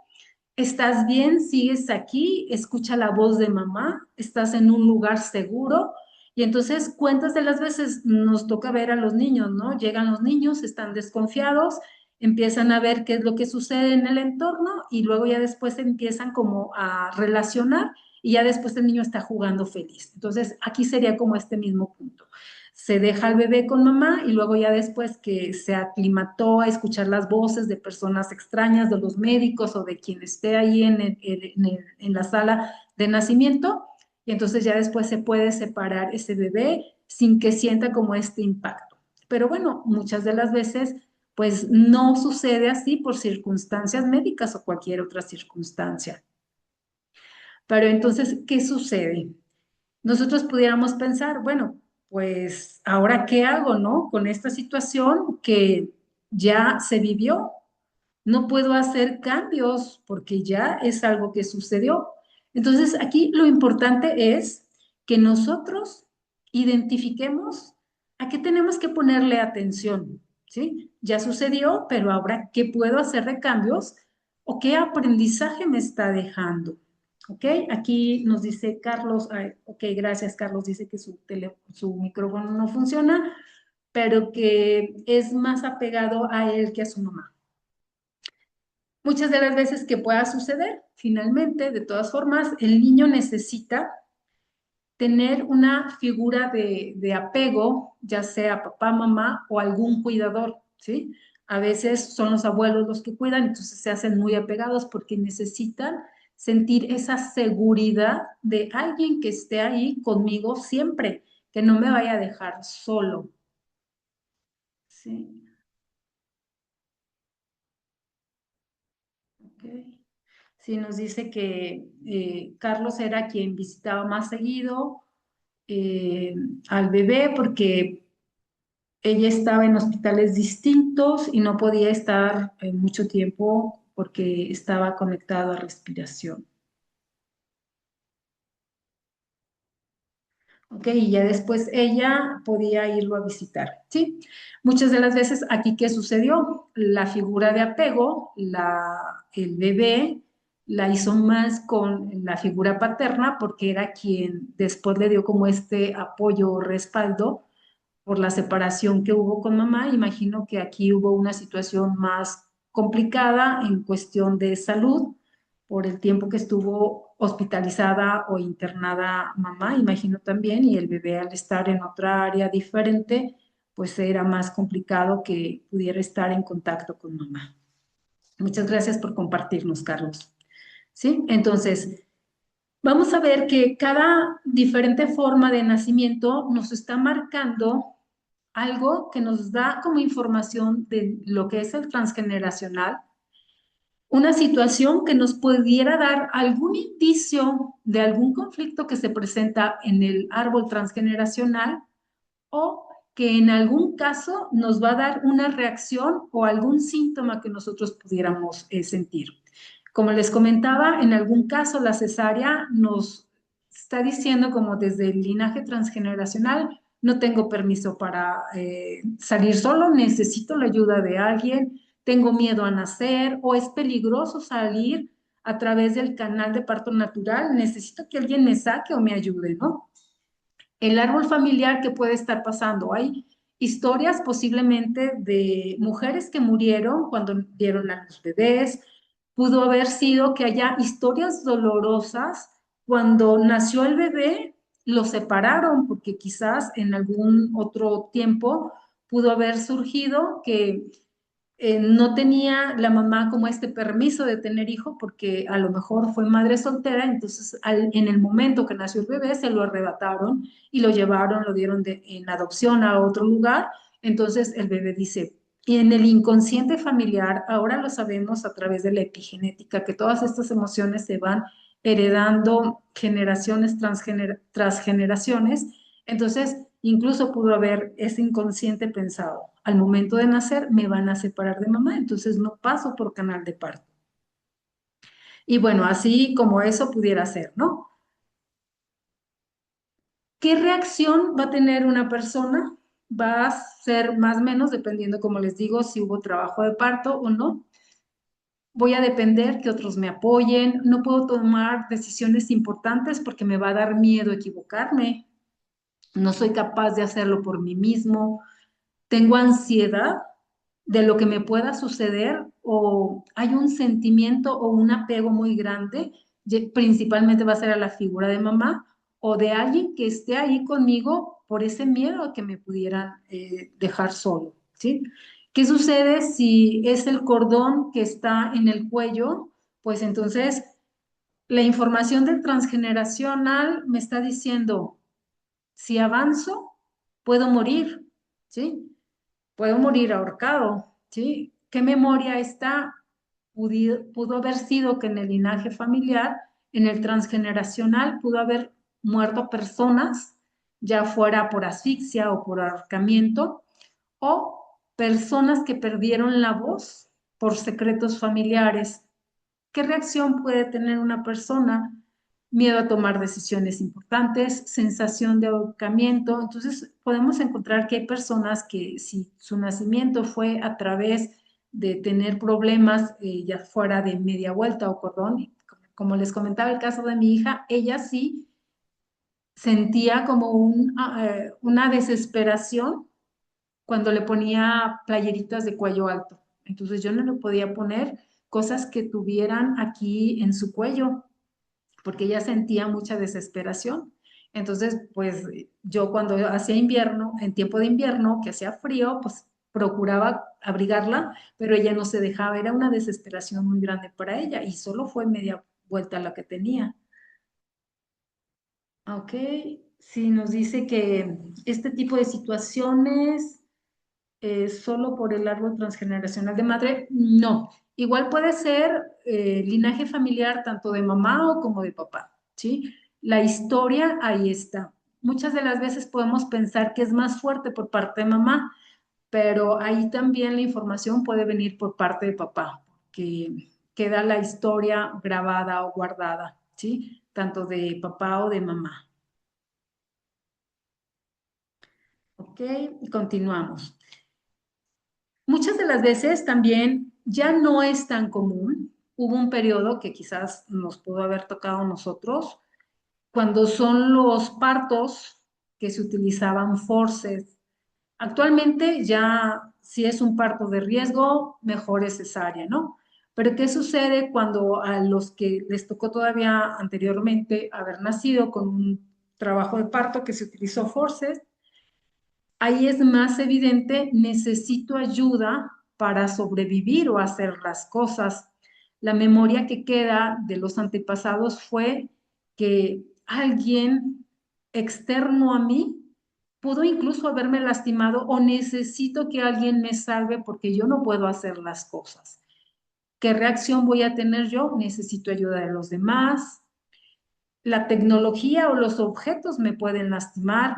estás bien, sigues aquí, escucha la voz de mamá, estás en un lugar seguro. Y entonces, cuentas de las veces nos toca ver a los niños, ¿no? Llegan los niños, están desconfiados, empiezan a ver qué es lo que sucede en el entorno y luego ya después empiezan como a relacionar y ya después el niño está jugando feliz. Entonces, aquí sería como este mismo punto. Se deja al bebé con mamá y luego ya después que se aclimató a escuchar las voces de personas extrañas, de los médicos o de quien esté ahí en la sala de nacimiento, y entonces ya después se puede separar ese bebé sin que sienta como este impacto. Pero bueno, muchas de las veces pues no sucede así por circunstancias médicas o cualquier otra circunstancia. Pero entonces, ¿qué sucede? Nosotros pudiéramos pensar, bueno, pues ahora qué hago, ¿no? Con esta situación que ya se vivió, no puedo hacer cambios porque ya es algo que sucedió. Entonces, aquí lo importante es que nosotros identifiquemos a qué tenemos que ponerle atención, ¿sí? Ya sucedió, pero ahora, ¿qué puedo hacer de cambios o qué aprendizaje me está dejando? ¿Ok? Aquí nos dice Carlos, ok, gracias Carlos, dice que su micrófono no funciona, pero que es más apegado a él que a su mamá. Muchas de las veces que pueda suceder, finalmente, de todas formas, el niño necesita tener una figura de apego, ya sea papá, mamá o algún cuidador, ¿sí? A veces son los abuelos los que cuidan, entonces se hacen muy apegados porque necesitan sentir esa seguridad de alguien que esté ahí conmigo siempre, que no me vaya a dejar solo, ¿sí? Ok. Sí, nos dice que Carlos era quien visitaba más seguido eh, al bebé porque ella estaba en hospitales distintos y no podía estar mucho tiempo porque estaba conectado a respiración. ¿Ok? Y ya después ella podía irlo a visitar, ¿sí? Muchas de las veces aquí, ¿qué sucedió? La figura de apego, el bebé la hizo más con la figura paterna porque era quien después le dio como este apoyo o respaldo por la separación que hubo con mamá. Imagino que aquí hubo una situación más complicada en cuestión de salud por el tiempo que estuvo hospitalizada o internada mamá, imagino también, y el bebé al estar en otra área diferente, pues era más complicado que pudiera estar en contacto con mamá. Muchas gracias por compartirnos, Carlos. ¿Sí? Entonces, vamos a ver que cada diferente forma de nacimiento nos está marcando algo que nos da como información de lo que es el transgeneracional, una situación que nos pudiera dar algún indicio de algún conflicto que se presenta en el árbol transgeneracional o que en algún caso nos va a dar una reacción o algún síntoma que nosotros pudiéramos sentir. Como les comentaba, en algún caso la cesárea nos está diciendo como desde el linaje transgeneracional, no tengo permiso para salir solo, necesito la ayuda de alguien, tengo miedo a nacer o es peligroso salir a través del canal de parto natural, necesito que alguien me saque o me ayude, ¿no? El árbol familiar que puede estar pasando. Hay historias posiblemente de mujeres que murieron cuando dieron a los bebés. Pudo haber sido que haya historias dolorosas cuando nació el bebé, lo separaron porque quizás en algún otro tiempo pudo haber surgido que no tenía la mamá como este permiso de tener hijo porque a lo mejor fue madre soltera, entonces en el momento que nació el bebé se lo arrebataron y lo llevaron, lo dieron en adopción a otro lugar, entonces el bebé dice, y en el inconsciente familiar, ahora lo sabemos a través de la epigenética, que todas estas emociones se van heredando generaciones tras generaciones, entonces incluso pudo haber ese inconsciente pensado, al momento de nacer me van a separar de mamá, entonces no paso por canal de parto. Y bueno, así como eso pudiera ser, ¿no? ¿Qué reacción va a tener una persona? Va a ser más o menos, dependiendo, como les digo, si hubo trabajo de parto o no. Voy a depender que otros me apoyen. No puedo tomar decisiones importantes porque me va a dar miedo equivocarme. No soy capaz de hacerlo por mí mismo. Tengo ansiedad de lo que me pueda suceder o hay un sentimiento o un apego muy grande, principalmente va a ser a la figura de mamá o de alguien que esté ahí conmigo por ese miedo a que me pudieran dejar solo, ¿sí? ¿Qué sucede si es el cordón que está en el cuello? Pues entonces la información del transgeneracional me está diciendo, si avanzo, puedo morir, ¿sí? Puedo morir ahorcado, ¿sí? ¿Qué memoria está? Pudo haber sido que en el linaje familiar, en el transgeneracional, pudo haber muerto personas, ya fuera por asfixia o por ahorcamiento, o personas que perdieron la voz por secretos familiares. ¿Qué reacción puede tener una persona miedo a tomar decisiones importantes, sensación de ahorcamiento. Entonces, podemos encontrar que hay personas que si su nacimiento fue a través de tener problemas, ya fuera de media vuelta o cordón, como les comentaba el caso de mi hija, ella sí sentía como una desesperación cuando le ponía playeritas de cuello alto. Entonces yo no le podía poner cosas que tuvieran aquí en su cuello, porque ella sentía mucha desesperación. Entonces, pues yo cuando hacía invierno, en tiempo de invierno, que hacía frío, pues procuraba abrigarla, pero ella no se dejaba, era una desesperación muy grande para ella y solo fue media vuelta la que tenía. Ok, sí, nos dice que este tipo de situaciones solo por el árbol transgeneracional de madre, no. Igual puede ser linaje familiar tanto de mamá o como de papá, ¿sí? La historia ahí está. Muchas de las veces podemos pensar que es más fuerte por parte de mamá, pero ahí también la información puede venir por parte de papá, que queda la historia grabada o guardada, ¿sí? Tanto de papá o de mamá. Ok, continuamos. Muchas de las veces también ya no es tan común. Hubo un periodo que quizás nos pudo haber tocado a nosotros, cuando son los partos que se utilizaban forceps. Actualmente ya si es un parto de riesgo, mejor es cesárea, ¿no? Pero ¿qué sucede cuando a los que les tocó todavía anteriormente haber nacido con un trabajo de parto que se utilizó forceps? Ahí es más evidente, necesito ayuda para sobrevivir o hacer las cosas. La memoria que queda de los antepasados fue que alguien externo a mí pudo incluso haberme lastimado o necesito que alguien me salve porque yo no puedo hacer las cosas. ¿Qué reacción voy a tener yo? Necesito ayuda de los demás. La tecnología o los objetos me pueden lastimar.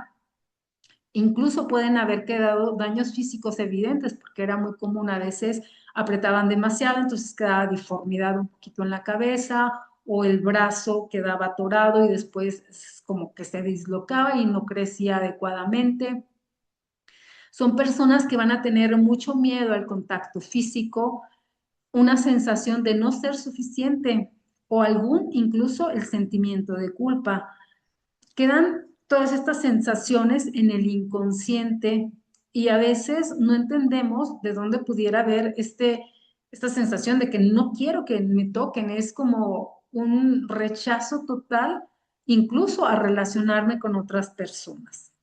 Incluso pueden haber quedado daños físicos evidentes, porque era muy común a veces apretaban demasiado, entonces quedaba deformidad un poquito en la cabeza o el brazo quedaba atorado y después como que se dislocaba y no crecía adecuadamente. Son personas que van a tener mucho miedo al contacto físico, una sensación de no ser suficiente o algún incluso el sentimiento de culpa. Quedan todas estas sensaciones en el inconsciente y a veces no entendemos de dónde pudiera haber esta sensación de que no quiero que me toquen. Es como un rechazo total, incluso a relacionarme con otras personas.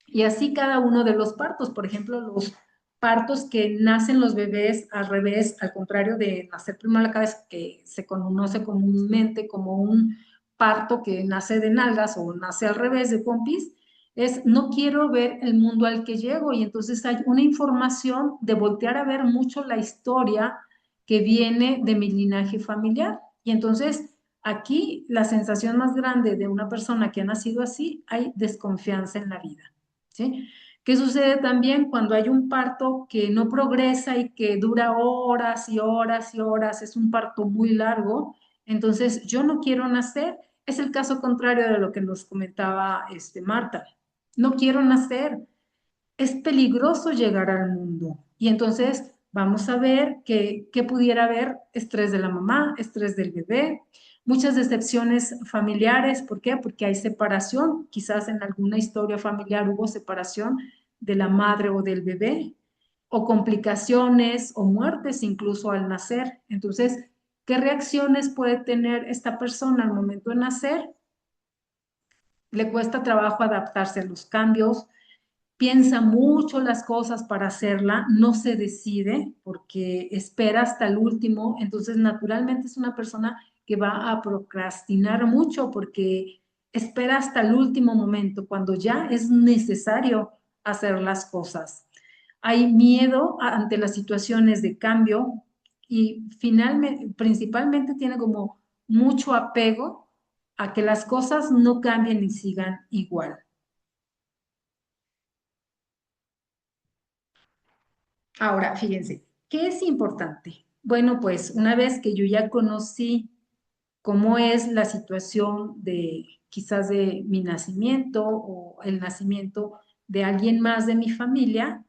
Y así cada uno de los partos, por ejemplo, los partos que nacen los bebés al revés, al contrario de nacer primero la cabeza, que se conoce comúnmente como un parto que nace de nalgas o nace al revés de pompis, es no quiero ver el mundo al que llego y entonces hay una información de voltear a ver mucho la historia que viene de mi linaje familiar. Y entonces aquí la sensación más grande de una persona que ha nacido así, hay desconfianza en la vida. ¿Sí? ¿Qué sucede también cuando hay un parto que no progresa y que dura horas y horas y horas? Es un parto muy largo, entonces yo no quiero nacer. Es el caso contrario de lo que nos comentaba Marta. No quiero nacer, es peligroso llegar al mundo. Y entonces vamos a ver que pudiera haber estrés de la mamá, estrés del bebé, muchas decepciones familiares. ¿Por qué? Porque hay separación. Quizás en alguna historia familiar hubo separación de la madre o del bebé, o complicaciones o muertes incluso al nacer. Entonces, ¿qué reacciones puede tener esta persona al momento de nacer? Le cuesta trabajo adaptarse a los cambios, piensa mucho las cosas para hacerla, no se decide porque espera hasta el último, entonces naturalmente es una persona que va a procrastinar mucho porque espera hasta el último momento, cuando ya es necesario hacer las cosas. Hay miedo ante las situaciones de cambio y finalmente, principalmente tiene como mucho apego a que las cosas no cambien y sigan igual. Ahora, fíjense, ¿qué es importante? Bueno, pues una vez que yo ya conocí cómo es la situación de quizás de mi nacimiento o el nacimiento de alguien más de mi familia,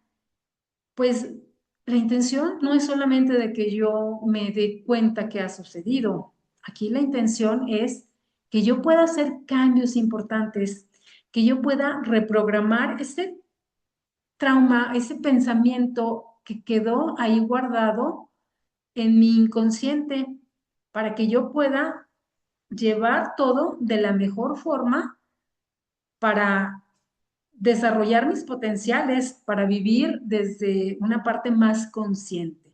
pues la intención no es solamente de que yo me dé cuenta que ha sucedido. Aquí la intención es que yo pueda hacer cambios importantes, que yo pueda reprogramar ese trauma, ese pensamiento que quedó ahí guardado en mi inconsciente, para que yo pueda llevar todo de la mejor forma para desarrollar mis potenciales, para vivir desde una parte más consciente.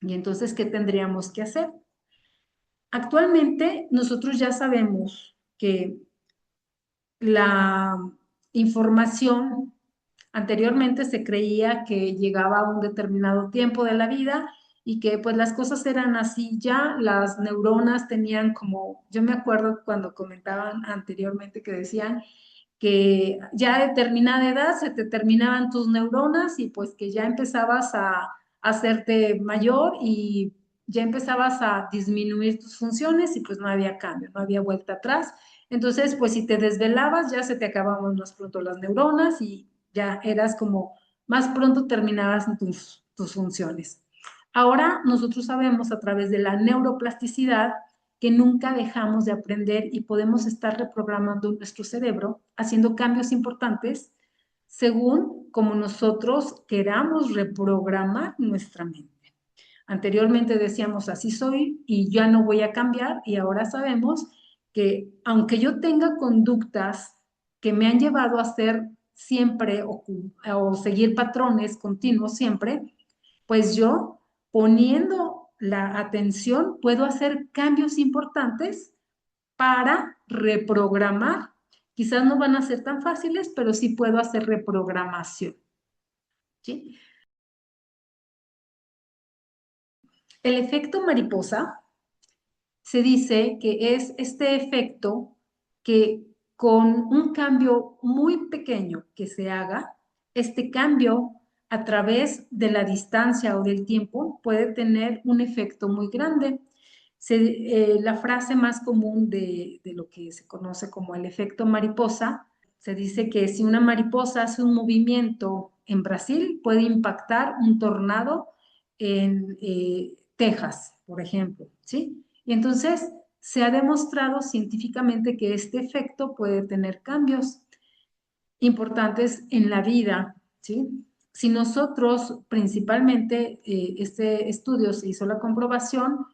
Y entonces, ¿qué tendríamos que hacer? Actualmente nosotros ya sabemos que la información anteriormente se creía que llegaba a un determinado tiempo de la vida y que pues las cosas eran así ya, las neuronas tenían como, yo me acuerdo cuando comentaban anteriormente que decían que ya a determinada edad se te terminaban tus neuronas y pues que ya empezabas a hacerte mayor y ya empezabas a disminuir tus funciones y pues no había cambio, no había vuelta atrás. Entonces, pues si te desvelabas, ya se te acababan más pronto las neuronas y ya eras como más pronto terminabas tus funciones. Ahora nosotros sabemos a través de la neuroplasticidad que nunca dejamos de aprender y podemos estar reprogramando nuestro cerebro, haciendo cambios importantes según como nosotros queramos reprogramar nuestra mente. Anteriormente decíamos, así soy y ya no voy a cambiar, y ahora sabemos que aunque yo tenga conductas que me han llevado a hacer siempre o seguir patrones continuos siempre, pues yo poniendo la atención puedo hacer cambios importantes para reprogramar. Quizás no van a ser tan fáciles, pero sí puedo hacer reprogramación. ¿Sí? El efecto mariposa se dice que es este efecto que con un cambio muy pequeño que se haga, este cambio a través de la distancia o del tiempo puede tener un efecto muy grande. La frase más común de lo que se conoce como el efecto mariposa, se dice que si una mariposa hace un movimiento en Brasil, puede impactar un tornado en Texas, por ejemplo, ¿sí? Y entonces se ha demostrado científicamente que este efecto puede tener cambios importantes en la vida, ¿sí? Si nosotros, principalmente, este estudio se hizo la comprobación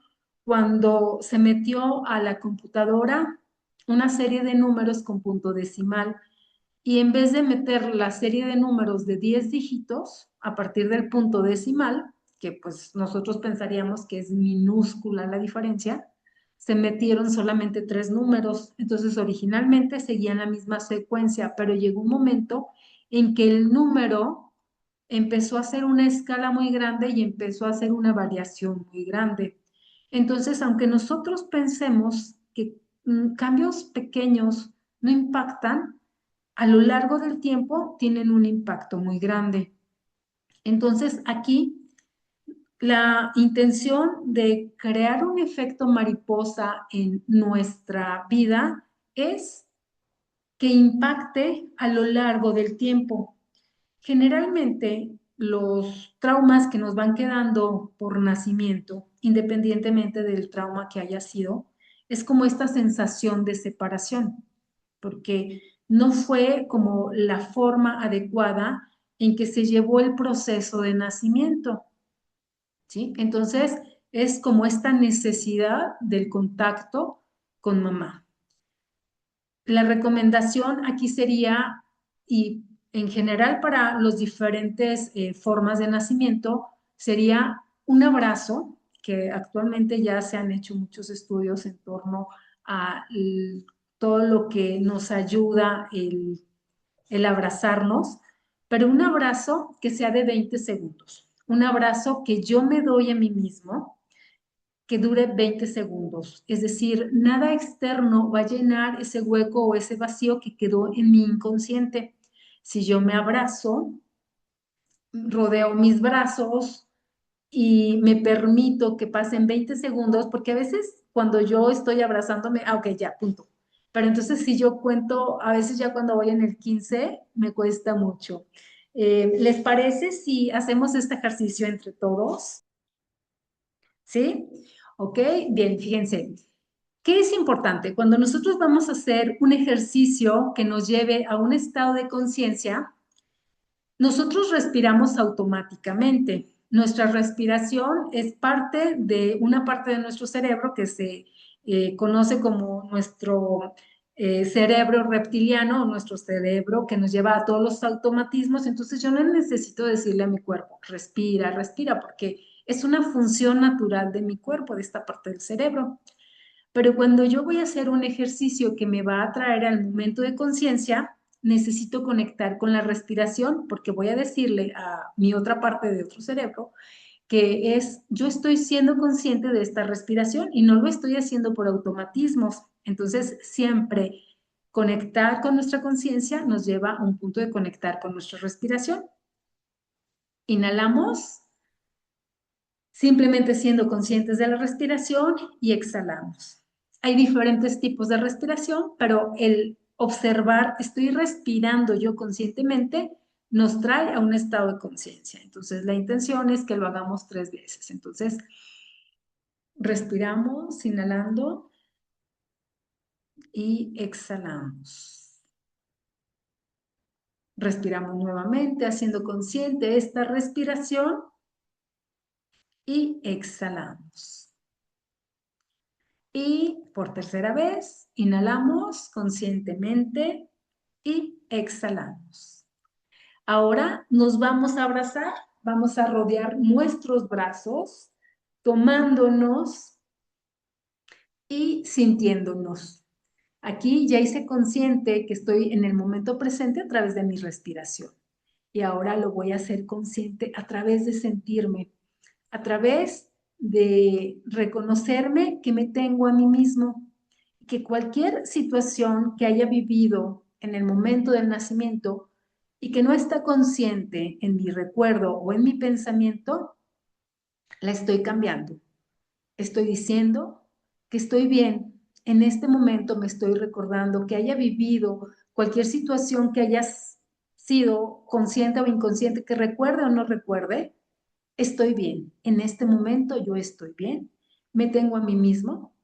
cuando se metió a la computadora una serie de números con punto decimal y en vez de meter la serie de números de 10 dígitos a partir del punto decimal, que pues nosotros pensaríamos que es minúscula la diferencia, se metieron solamente 3 números. Entonces originalmente seguían la misma secuencia, pero llegó un momento en que el número empezó a hacer una escala muy grande y empezó a hacer una variación muy grande. Entonces, aunque nosotros pensemos que cambios pequeños no impactan, a lo largo del tiempo tienen un impacto muy grande. Entonces, aquí la intención de crear un efecto mariposa en nuestra vida es que impacte a lo largo del tiempo. Generalmente, los traumas que nos van quedando por nacimiento, independientemente del trauma que haya sido, es como esta sensación de separación, porque no fue como la forma adecuada en que se llevó el proceso de nacimiento, ¿sí? Entonces, es como esta necesidad del contacto con mamá. La recomendación aquí sería, y en general para los diferentes formas de nacimiento, sería un abrazo, que actualmente ya se han hecho muchos estudios en torno a todo lo que nos ayuda el abrazarnos, pero un abrazo que sea de 20 segundos, un abrazo que yo me doy a mí mismo, que dure 20 segundos. Es decir, nada externo va a llenar ese hueco o ese vacío que quedó en mi inconsciente. Si yo me abrazo, rodeo mis brazos y me permito que pasen 20 segundos, porque a veces cuando yo estoy abrazándome, ok, ya, punto. Pero entonces si yo cuento, a veces ya cuando voy en el 15, me cuesta mucho. ¿Les parece si hacemos este ejercicio entre todos? ¿Sí? Ok, bien, fíjense. ¿Qué es importante? Cuando nosotros vamos a hacer un ejercicio que nos lleve a un estado de conciencia, nosotros respiramos automáticamente. Nuestra respiración es parte de una parte de nuestro cerebro que se conoce como nuestro cerebro reptiliano o nuestro cerebro que nos lleva a todos los automatismos. Entonces yo no necesito decirle a mi cuerpo, respira, respira, porque es una función natural de mi cuerpo, de esta parte del cerebro. Pero cuando yo voy a hacer un ejercicio que me va a traer al momento de conciencia, necesito conectar con la respiración porque voy a decirle a mi otra parte de otro cerebro que es, yo estoy siendo consciente de esta respiración y no lo estoy haciendo por automatismos. Entonces, siempre conectar con nuestra conciencia nos lleva a un punto de conectar con nuestra respiración. Inhalamos, simplemente siendo conscientes de la respiración y exhalamos. Hay diferentes tipos de respiración, pero el observar, estoy respirando yo conscientemente, nos trae a un estado de conciencia. Entonces, la intención es que lo hagamos 3 veces. Entonces, respiramos, inhalando y exhalamos. Respiramos nuevamente, haciendo consciente esta respiración y exhalamos. Y por tercera vez, inhalamos conscientemente y exhalamos. Ahora nos vamos a abrazar, vamos a rodear nuestros brazos, tomándonos y sintiéndonos. Aquí ya hice consciente que estoy en el momento presente a través de mi respiración. Y ahora lo voy a hacer consciente a través de sentirme, a través de reconocerme que me tengo a mí mismo, que cualquier situación que haya vivido en el momento del nacimiento y que no está consciente en mi recuerdo o en mi pensamiento, la estoy cambiando. Estoy diciendo que estoy bien. En este momento me estoy recordando que haya vivido cualquier situación que haya sido consciente o inconsciente, que recuerde o no recuerde, estoy bien. En este momento yo estoy bien. Me tengo a mí mismo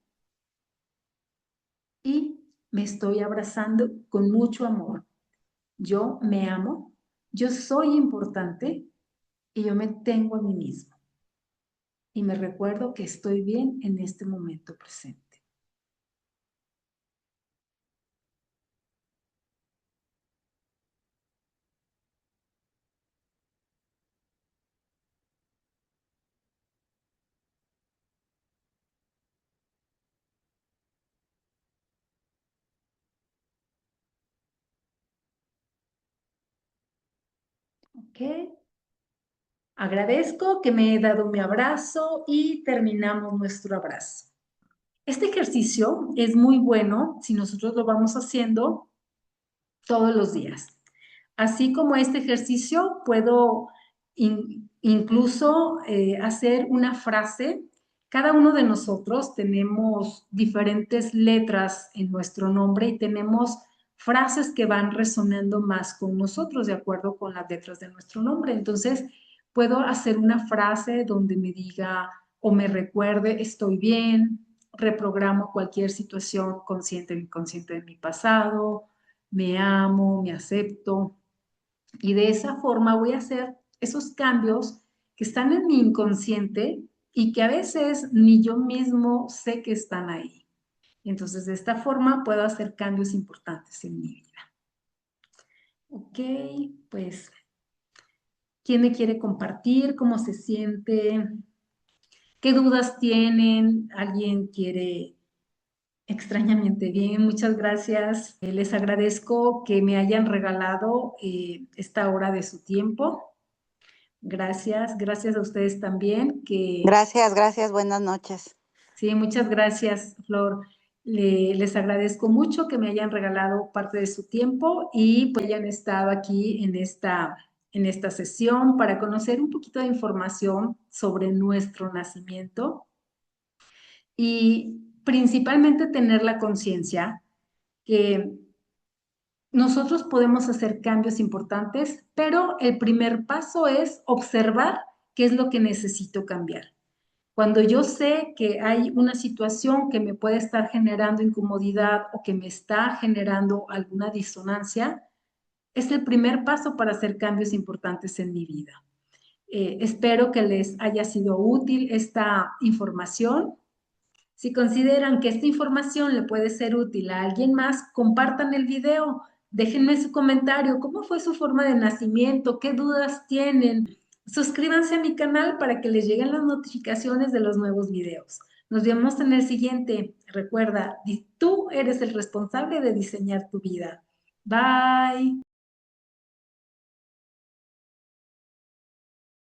y me estoy abrazando con mucho amor. Yo me amo, yo soy importante y yo me tengo a mí mismo. Y me recuerdo que estoy bien en este momento presente. ¿Ok? Agradezco que me he dado mi abrazo y terminamos nuestro abrazo. Este ejercicio es muy bueno si nosotros lo vamos haciendo todos los días. Así como este ejercicio, puedo incluso hacer una frase. Cada uno de nosotros tenemos diferentes letras en nuestro nombre y tenemos frases que van resonando más con nosotros de acuerdo con las letras de nuestro nombre. Entonces, puedo hacer una frase donde me diga o me recuerde, estoy bien, reprogramo cualquier situación consciente o inconsciente de mi pasado, me amo, me acepto. Y de esa forma voy a hacer esos cambios que están en mi inconsciente y que a veces ni yo mismo sé que están ahí. Entonces, de esta forma puedo hacer cambios importantes en mi vida. Ok, pues, ¿quién me quiere compartir? ¿Cómo se siente? ¿Qué dudas tienen? ¿Alguien quiere extrañamente bien? Muchas gracias. Les agradezco que me hayan regalado esta hora de su tiempo. Gracias, gracias a ustedes también, que Gracias, gracias, buenas noches. sí, muchas gracias, Flor. Les agradezco mucho que me hayan regalado parte de su tiempo y pues hayan estado aquí en esta sesión para conocer un poquito de información sobre nuestro nacimiento. Y principalmente tener la conciencia que nosotros podemos hacer cambios importantes, pero el primer paso es observar qué es lo que necesito cambiar. Cuando yo sé que hay una situación que me puede estar generando incomodidad o que me está generando alguna disonancia, es el primer paso para hacer cambios importantes en mi vida. Espero que les haya sido útil esta información. Si consideran que esta información le puede ser útil a alguien más, compartan el video, déjenme su comentario, cómo fue su forma de nacimiento, qué dudas tienen. Suscríbanse a mi canal para que les lleguen las notificaciones de los nuevos videos. Nos vemos en el siguiente. Recuerda, tú eres el responsable de diseñar tu vida. Bye.